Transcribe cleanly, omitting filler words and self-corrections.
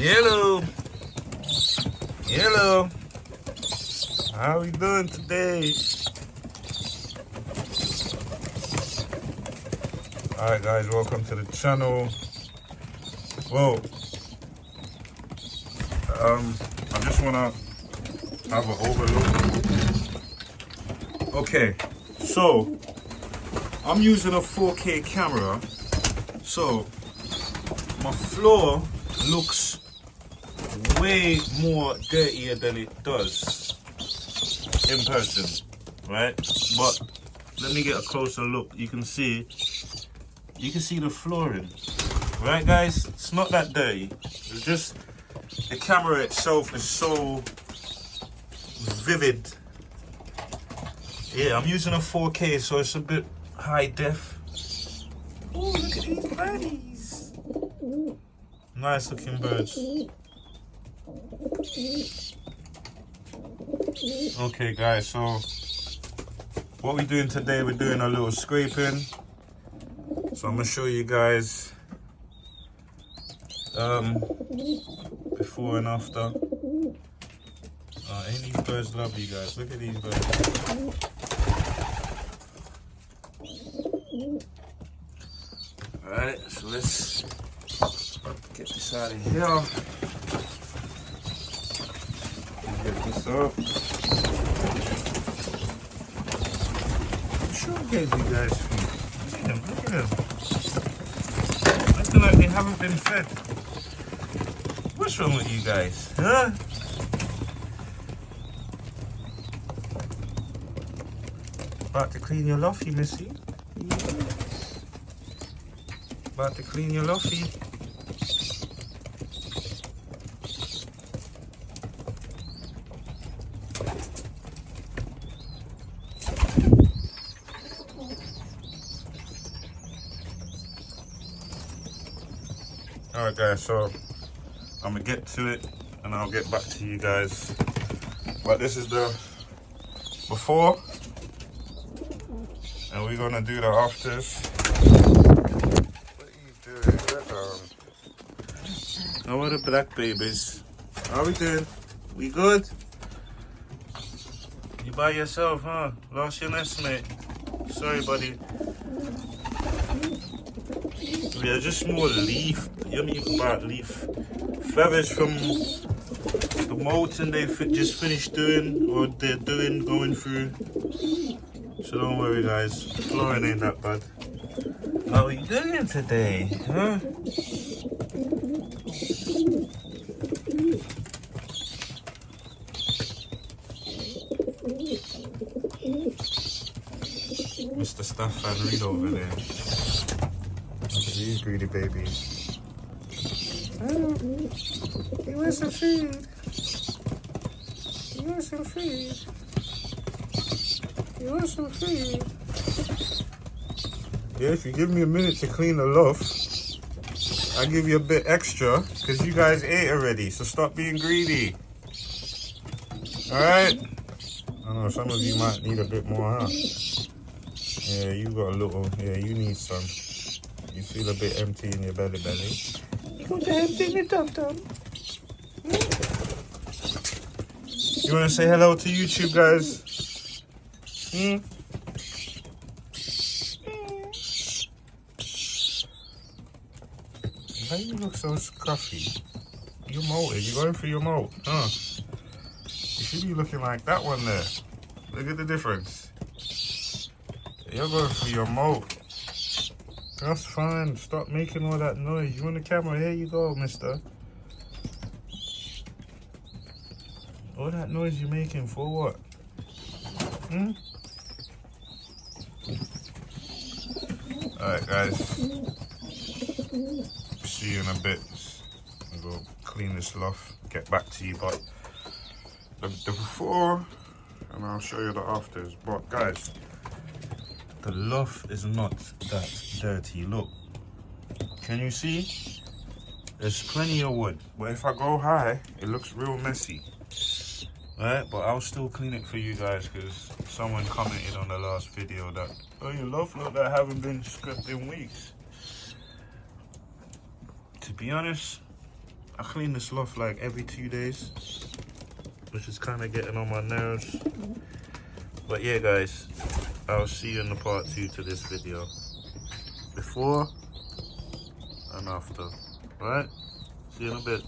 Hello. Hello. How we doing today? Alright guys, welcome to the channel. Well, I just wanna have an overlook. Okay, so I'm using a 4K camera, so my floor looks way more dirtier than it does in person, right? But let me get a closer look. You can see the flooring, right guys? It's not that dirty. It's just the camera itself is so vivid. Yeah, I'm using a 4K, so it's a bit high def. Oh, look at these birdies. Nice looking birds. Okay guys, so what we're doing today, we're doing a little scraping. So I'm gonna show you guys before and after. Ain't these birds lovely, guys? Look at these birds. Alright, so let's get this out of here. Get this up. I'm sure I gave you guys food. Look at them. Looking like they haven't been fed. What's wrong with you guys? Huh? About to clean your luffy, missy. Yes. About to clean your luffy. Alright guys, so I'm gonna get to it and I'll get back to you guys. But this is the before and we're gonna do the afters. What are you doing? How are the black babies? How we doing? We good? You by yourself, huh? Lost your nest, mate. Sorry, buddy. Yeah, just more leaf. You know about leaf feathers from the molting they just finished doing, or they're doing, going through. So don't worry, guys. The flooring ain't that bad. How are you doing today, huh? Mr. Staff and Reed over there. Look at these greedy babies. Oh, you want some food? You want some food? You want some food? Yeah, if you give me a minute to clean the loft, I'll give you a bit extra, because you guys ate already, so stop being greedy. Alright? I know some of you might need a bit more, huh? Yeah, you got a little, yeah, you need some. You feel a bit empty in your belly. You got the empty in your tum-tum. You want to say hello to YouTube, guys? Why you look so scruffy? You molted. You going for your molt, huh? You should be looking like that one there. Look at the difference. You're going for your molt. That's fine. Stop making all that noise. You on the camera? Here you go, mister. All that noise you're making for what? Alright, guys. See you in a bit. I'll go clean this loft. Get back to you. But the before, and I'll show you the afters. But, guys, the loft is not that dirty. Look, can you see? There's plenty of wood, but if I go high, it looks real messy. Right, but I'll still clean it for you guys because someone commented on the last video that, oh, your loft look like haven't been scrubbed in weeks. To be honest, I clean this loft like every 2 days, which is kind of getting on my nerves. But yeah, guys, I'll see you in the part 2 to this video. Before and after. Alright? See you in a bit.